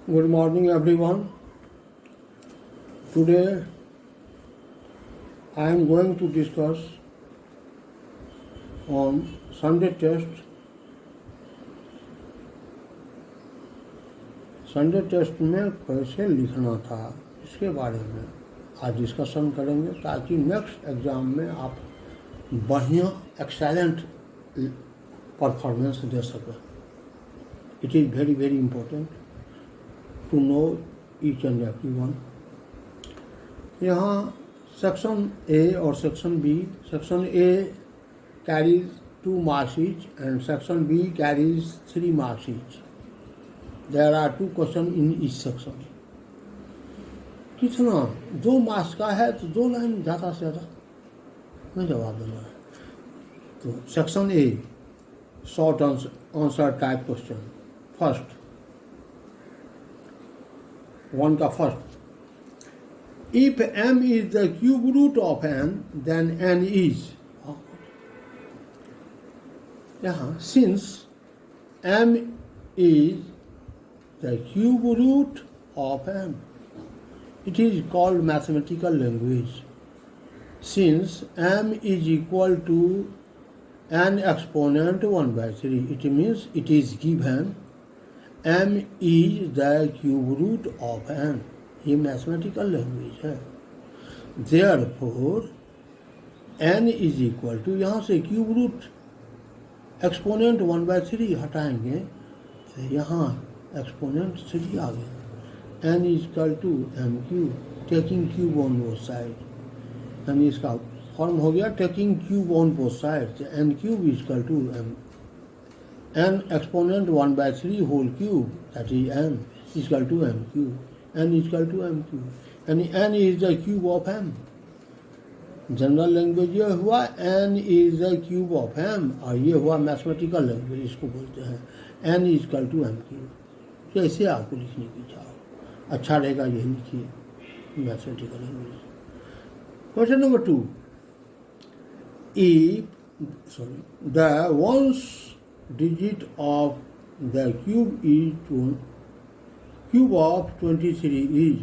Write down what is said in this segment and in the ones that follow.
Good morning, everyone. Today I am going to discuss on Sunday test. Sunday test में कैसे लिखना था इसके बारे में आज डिस्कशन करेंगे ताकि नेक्स्ट एग्ज़ाम में आप बढ़िया एक्सेलेंट परफॉर्मेंस दे सकें. It is very very important to know each and every one. यहाँ सेक्शन ए और section B. Section A carries 2 marks each and section B carries 3 marks each. There are 2 questions in each section. कितना 2 marks का है तो 2 line ज़्यादा से ज़्यादा में जवाब देना है. तो section A short answer type question. First one का first. If m is the cube root of n, then n is. यहाँ since m is the cube root of n, it is called mathematical language. Since m is equal to n exponent 1 by 3, it means it is given m is the cube root of n. ये mathematical language है. Therefore n is equal to, यहाँ से cube root exponent 1 by 3 हटाएंगे तो यहाँ exponent 3 आ गया. n is equal to m cube, taking cube on both side. यानी इसका फॉर्म हो गया taking cube on both side. n cube is equal to m n exponent 1 by 3 whole cube, that is n is equal to m cube. n is equal to m cube. यानी n is the cube of m. General language ये हुआ n is the cube of m, और ये हुआ mathematical language, इसको बोलते हैं n is equal to m cube. जैसे आपको लिखने की चाहो अच्छा रहेगा यही लिखिए mathematical language. Question number 2. If the ones digit of the cube is cube of 23 is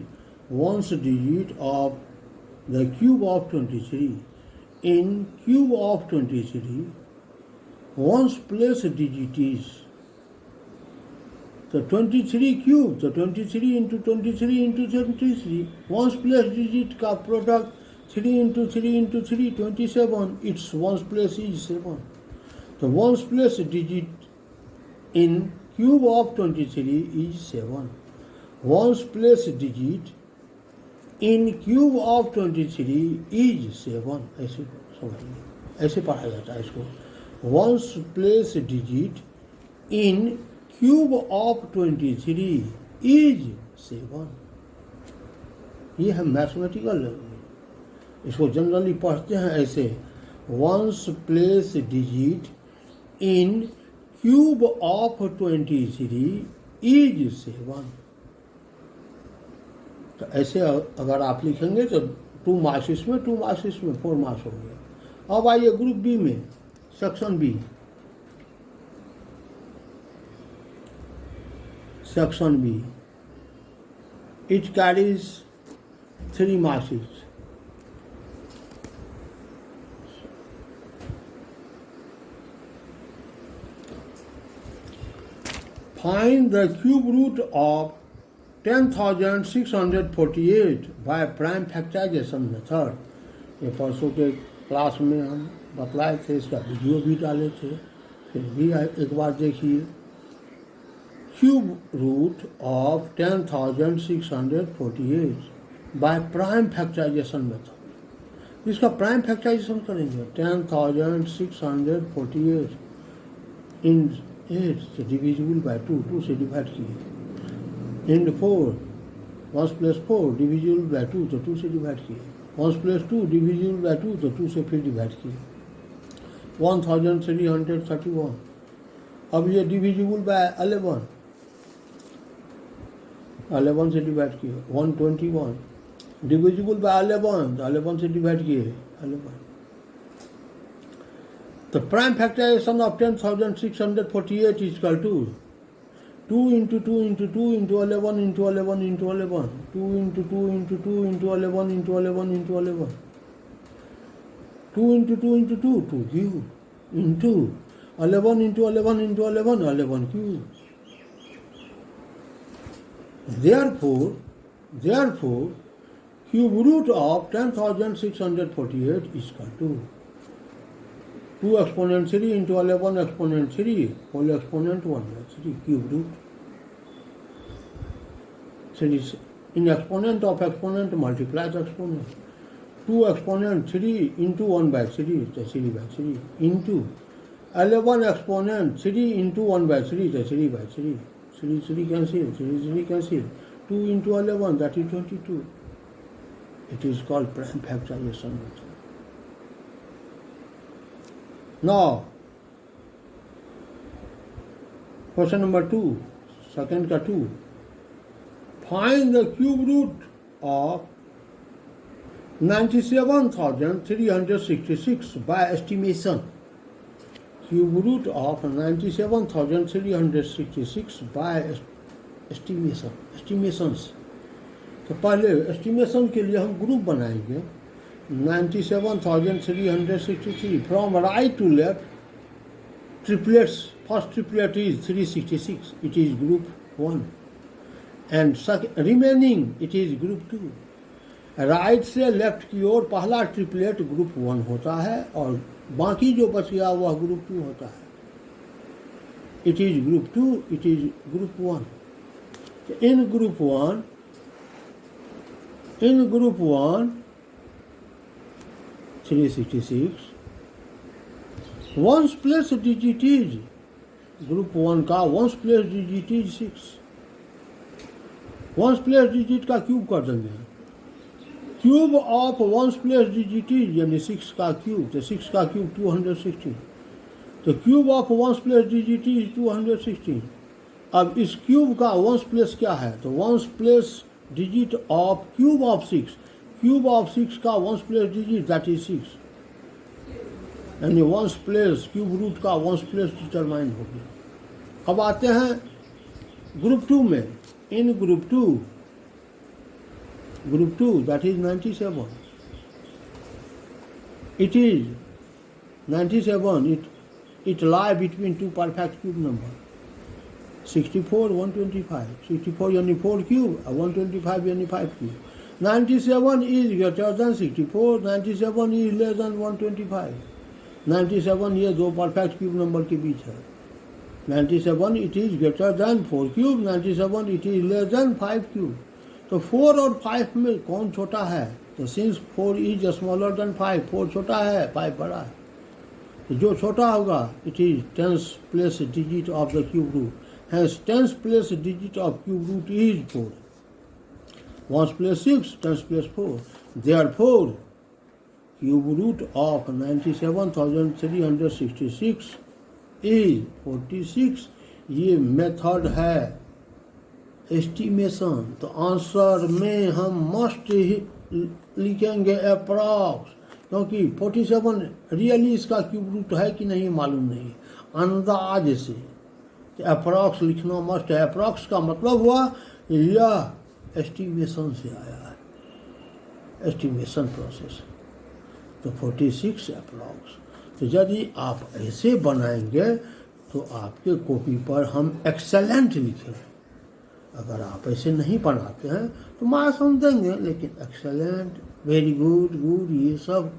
ones digit of the cube of 23. In cube of 23, ones place digit is the 23 cube. The 23 into 23 into 23. Ones place digit का product 3 into 3 into 3 27. Its ones place is 7. The ones place digit in cube of 23 is 7. Ones place digit in cube of 23 is 7. ऐसे समझिए, ऐसे पढ़ा जाता है इसको. Ones place digit in cube of 23 is 7. ये है मैथमेटिकल लैंग्वेज. इसको जनरली पढ़ते हैं ऐसे. Ones place digit in cube of 23 is 7. तो ऐसे अगर आप लिखेंगे तो 2 मार्क्स इसमें, 2 मार्क्स इसमें, 4 मार्क्स हो गए. अब आइए ग्रुप बी में. Section B. Section B it carries 3 marks. Find the cube root of 10,648 by prime factorisation method. ये परसों के क्लास में हम बतलाए थे, इसका वीडियो भी डाले थे, फिर भी एक बार देखिए. Cube root of 10,648 by prime factorisation method. इसका प्राइम फैक्टराइजेशन करेंगे. 10,648 इन 8 से डिविजिबल बाय 2 से डिवाइड किए. इन 4 1 प्लस 4 डिविजिबल बाय 2 तो 2 से डिवाइड किए. 1 प्लस 2 डिविजिबल बाय 2 तो 2 से फिर डिवाइड किए. 1331. अब ये डिविजिबल बाय 11 से डिवाइड किए. 121 डिविजिबल बाय 11 तो 11 से डिवाइड किए 11. तो prime factorisation of 10,648 is equal to 2 into 2 into 2 into 11 into 11 into 11. 2 into 2 into 2 into 11 into 11 into 11. 2 into 2 into 2, 2 cube. Into 11 into 11 into 11, 11 cube. Therefore, cube root of 10,648 is equal to 2 exponent 3 into 11 exponent 3 whole exponent 1 by 3 cube root. So in exponent of exponent multiplies exponent. 2 exponent 3 into 1 by 3 is 3 by 3 into 11 exponent 3 into 1 by 3 is 3 by 3. 3 cancel, 3 cancel. 2 into 11 that is 22. It is called prime factorization method. Now, question number 2, second ka 2. Find the cube root of 97,366 by estimation. Cube root of 97,366 by estimation. Estimations. तो पहले estimation के लिए हम group बनाएंगे 97,363 from right to left triplets. First triplet is 366, it is group 1, and remaining it is group 2. Right से left की ओर पहला triplet group 1 होता है और बाकी जो बच गया वह ग्रुप 2 होता है. It is group 2, it is group 1. In group 1 366 ones place digit is group 1 का ones place digit is 6. Ones place digit का क्यूब कर देंगे. Cube of ones place digit is यानी 6 का क्यूब, तो 6 का क्यूब 216. तो cube of ones place digit is 216. अब इस क्यूब का वंस प्लेस क्या है? तो ones place digit of cube of 6. Cube of 6 का ones place digit that is 6. यानी वंस प्लेस क्यूब रूट का वंस प्लेस डिटरमाइन हो गया. अब आते हैं ग्रुप 2 में. इन group 2 that is 97. It is 97. It lie between two perfect cube number 64 125. 64 यानी 4 cube और 125 यानी 5 cube. 97 is greater than 64. 97 is less than 125. 97 ये दो परफेक्ट क्यूब नंबर के बीच है. 97 it is greater than 4 cube. 97 it is less than 5 cube. तो 4 और 5 में कौन छोटा है? तो सिंस 4 इज स्मॉलर देन 5, 4 छोटा है 5 बड़ा है. तो जो छोटा होगा it is 10th place digit of the cube root. Hence 10th place digit of cube root is 4. 1st place 6, 10th place 4. Therefore cube root of 97,366 is 46. ये मेथड है एस्टिमेशन. तो आंसर में हम मस्ट ही लिखेंगे अप्रॉक्स, क्योंकि 47 really इसका cube root है कि नहीं मालूम नहीं, अंदाज से. तो अप्रॉक्स लिखना मस्ट है. अप्रॉक्स का मतलब हुआ यह एस्टिमेशन से आया है, एस्टिमेशन प्रोसेस. तो 46 अप्रॉक्स. तो यदि आप ऐसे बनाएंगे तो आपके कॉपी पर हम एक्सेलेंट लिखेंगे. अगर आप ऐसे नहीं बनाते हैं तो मार्क्स हम देंगे, लेकिन एक्सेलेंट, वेरी गुड, गुड ये सब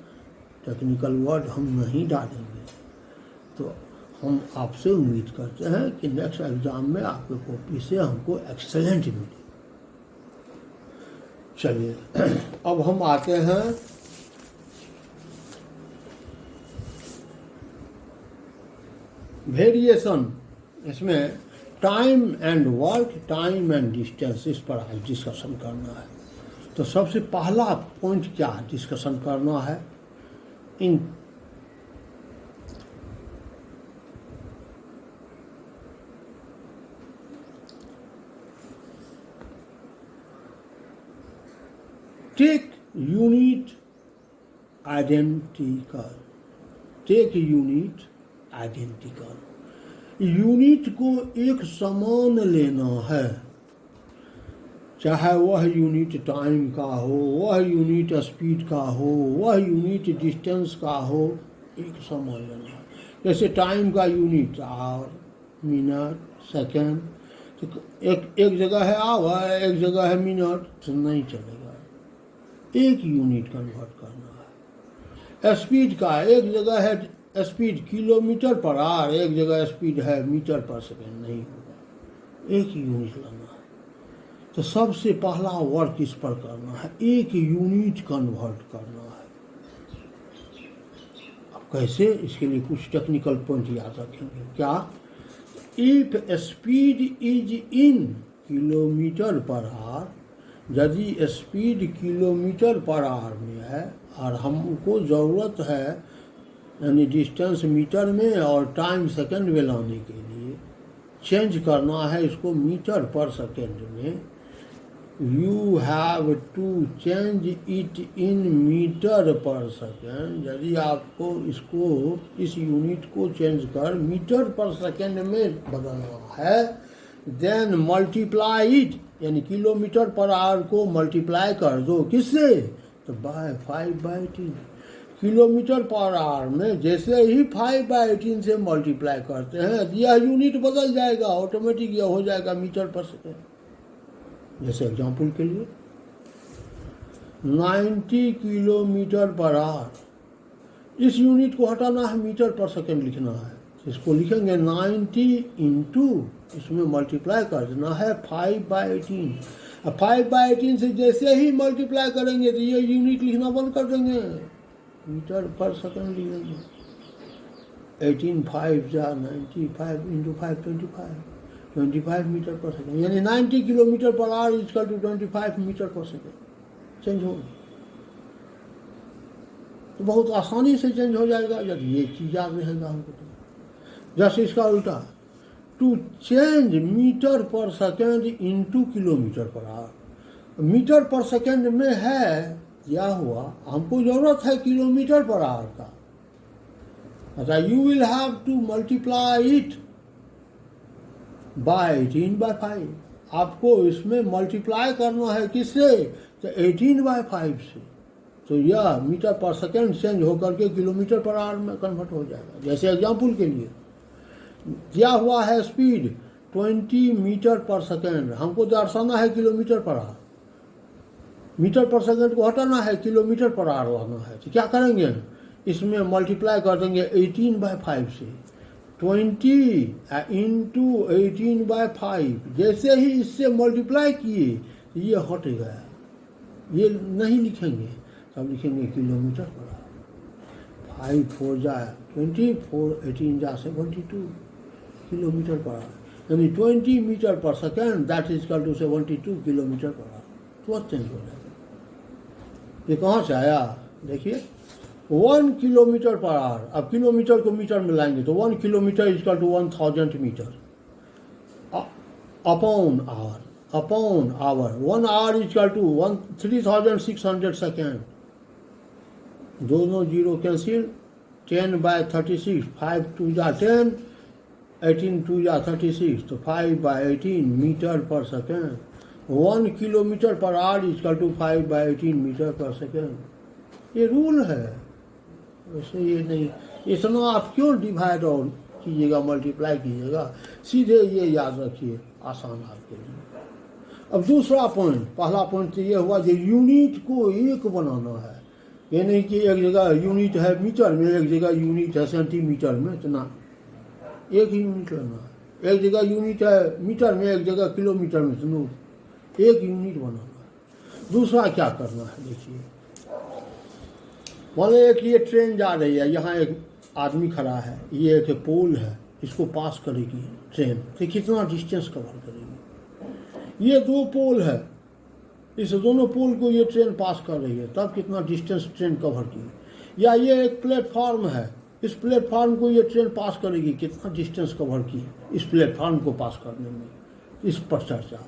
टेक्निकल वर्ड हम नहीं डालेंगे. तो हम आपसे उम्मीद करते हैं कि नेक्स्ट एग्जाम में आपके कॉपी से हमको एक्सेलेंट मिले. चलिए अब हम आते हैं वेरिएशन. इसमें time and work, time and distance, इस पर आज डिस्कशन करना है. तो सबसे पहला पॉइंट क्या डिस्कशन करना है? In take unit identical. Take unit identical. Unit को एक समान लेना है, चाहे वह यूनिट टाइम का हो, वह यूनिट स्पीड का हो, वह यूनिट डिस्टेंस का हो, एक समान लेना है। जैसे टाइम का यूनिट आवर, मिनट, सेकंड, तो एक जगह है आवर, एक जगह है मिनट, तो नहीं चलेगा। एक यूनिट कन्वर्ट करना है। स्पीड का एक जगह है स्पीड किलोमीटर पर आवर, एक जगह स्पीड है मीटर पर सेकंड, नहीं होगा। एक यूनिट लेना है। तो सबसे पहला वर्क इस पर करना है, एक यूनिट कन्वर्ट करना है। अब कैसे, इसके लिए कुछ टेक्निकल पॉइंट याद रखेंगे। क्या? If speed is in kilometre per our, यदि स्पीड किलोमीटर पर आवर में है और हमको ज़रूरत है यानी डिस्टेंस मीटर में और टाइम सेकंड में लाने के लिए चेंज करना है इसको मीटर पर सेकंड में, you have to change it in metre per second. यदि आपको इसको इस यूनिट को चेंज कर मीटर पर सेकेंड में बदलना है, देन मल्टीप्लाई इट, यानी किलोमीटर पर आवर को मल्टीप्लाई कर दो, किससे? तो बाय 5/18। किलोमीटर पर आवर में जैसे ही 5/18 से मल्टीप्लाई करते हैं यह यूनिट बदल जाएगा, ऑटोमेटिक यह हो जाएगा मीटर पर सेकेंड। जैसे एग्जाम्पल के लिए 90 किलोमीटर पर आवर, इस यूनिट को हटाना है, मीटर पर सेकेंड लिखना है। इसको लिखेंगे 90 इंटू, इसमें मल्टीप्लाई कर देना है 5/18। अब 5/18 से जैसे ही मल्टीप्लाई करेंगे तो ये यूनिट लिखना बंद कर देंगे, मीटर पर सेकेंड लिख देंगे। 18 5 जा 95 इंटू 5 25 मीटर पर सेकेंड, यानी 90 kilometre per hour equal to 25 metre per second. Change होगा तो बहुत आसानी से चेंज हो जाएगा यदि ये चीज याद रहेगा हमको। तो जैसे इसका उल्टा, to change metre per second into kilometre per hour. Metre per second में है क्या हुआ, हमको जरूरत है किलोमीटर पर आवर का, अच्छा you will have to multiply it by 18/5। आपको इसमें मल्टीप्लाई करना है किससे? तो 18/5 से। तो यह मीटर पर सेकेंड चेंज होकर के किलोमीटर पर आवर में कन्वर्ट हो जाएगा। जैसे एग्जांपल के लिए दिया हुआ है स्पीड 20 मीटर पर सेकेंड, हमको दर्शाना है kilometre per hour, metre per second को हटाना है, किलोमीटर पर आवर लाना है। तो क्या करेंगे, इसमें मल्टीप्लाई कर देंगे 18/5 से, 20 इंटू 18/5। जैसे ही इससे मल्टीप्लाई किए ये हट गया, ये नहीं लिखेंगे, तब लिखेंगे किलोमीटर पर आवर। 5 4 जाए 20, 4 18 जा 72 किलोमीटर पर आवर, यानी 20 metre per second that is equal to 72 kilometre per hour. तुरंत चेंज हो जाएगा। ये कहाँ से आया देखिए, 1 किलोमीटर पर आवर। अब किलोमीटर को मीटर में लाएंगे तो 1 kilometre equal to 1000 metre upon hour 1 hour equal to 3600 second. दोनों जीरो कैंसिल, 10/36, 5 2 जा 10, 18 2 जा 36, तो 5/18 metre per second. 1 kilometre per hour equal to 5/18 metre per second. ये रूल है, वैसे ये नहीं, इतना आप क्यों डिवाइड और कीजिएगा, मल्टीप्लाई कीजिएगा, सीधे ये याद रखिए, आसान आपके लिए। अब दूसरा पॉइंट, पहला पॉइंट तो ये हुआ कि यूनिट को एक बनाना है, ये नहीं कि एक जगह यूनिट है मीटर में, एक जगह यूनिट है सेंटीमीटर में, तो ना, एक ही यूनिट लेना है। एक जगह यूनिट है मीटर में, एक जगह किलोमीटर में, सुनो, एक यूनिट बनाना है। दूसरा क्या करना है देखिए, मान लीजिए कि ये ट्रेन जा रही है, यहाँ एक आदमी खड़ा है, ये एक पोल है, इसको पास करेगी ट्रेन, तो कितना डिस्टेंस कवर करेगी। ये 2 पोल है, इस दोनों पोल को ये ट्रेन पास कर रही है, तब कितना डिस्टेंस ट्रेन कवर की। या ये एक प्लेटफॉर्म है, इस प्लेटफॉर्म को ये ट्रेन पास करेगी, कितना डिस्टेंस कवर की इस प्लेटफॉर्म को पास करने में, इस पर चर्चा।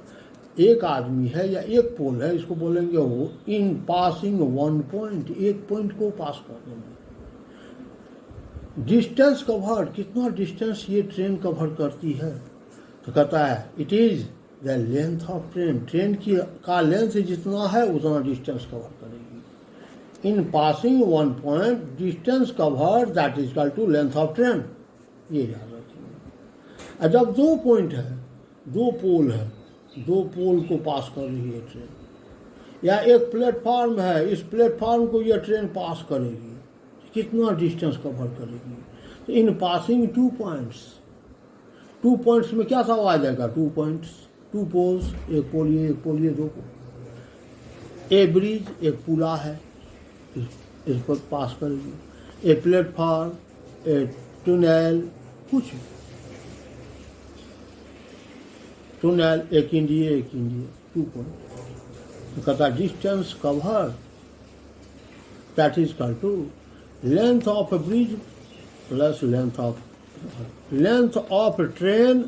एक आदमी है या एक पोल है, इसको बोलेंगे वो इन पासिंग 1 पॉइंट, एक पॉइंट को पास करने में। डिस्टेंस कवर, कितना डिस्टेंस ये ट्रेन कवर करती है, तो कहता है it is the length of train, train की का लेंथ जितना है उतना डिस्टेंस कवर करेगी। In passing one point distance cover that is equal to length of train, ये याद रखेंगे। जब दो पॉइंट है, दो पोल है, दो पोल को पास कर रही है ट्रेन, या एक प्लेटफार्म है, इस प्लेटफार्म को यह ट्रेन पास करेगी, कितना डिस्टेंस कवर करेगी। तो इन passing two points, two points में क्या सब आ जाएगा, टू पॉइंट्स, टू पोल्स, एक पोल ये, एक पोल ये, दो पोल। ए ब्रिज, एक पुला है, इस पर पास करेगी। ए प्लेटफार्म, ए टनल, कुछ टनल, एक इंडिया, एक इंडिया, टू पॉइंट। तो कहता distance cover that is equal to length of a bridge plus length of a train,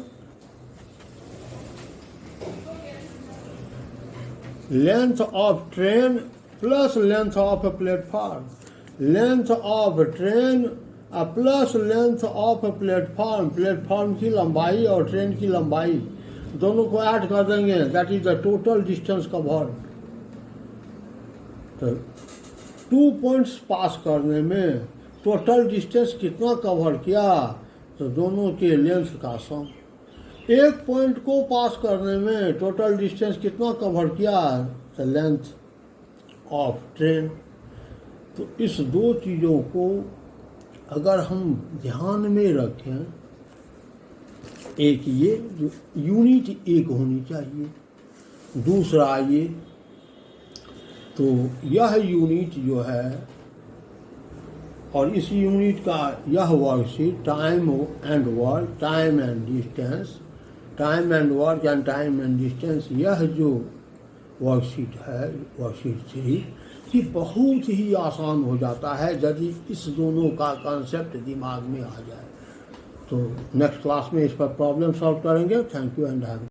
length of train plus length of a platform, length of a train plus length of a platform, platform की लंबाई और train की लंबाई दोनों को add कर देंगे, that is the total distance covered. तो टू पॉइंट्स पास करने में टोटल डिस्टेंस कितना कवर किया, तो दोनों के लेंथ का सम। एक पॉइंट को पास करने में टोटल डिस्टेंस कितना कवर किया, तो लेंथ ऑफ ट्रेन। तो इस दो चीज़ों को अगर हम ध्यान में रखें, एक ये जो यूनिट एक होनी चाहिए, दूसरा ये, तो यह यूनिट जो है और इस यूनिट का यह worksheet time and work, time and distance, time and work and time and distance, यह जो वर्कशीट है, वर्कशीट 3, ये बहुत ही आसान हो जाता है यदि इस दोनों का कॉन्सेप्ट दिमाग में आ जाए। तो नेक्स्ट क्लास में इस पर प्रॉब्लम सॉल्व करेंगे। Thank you and have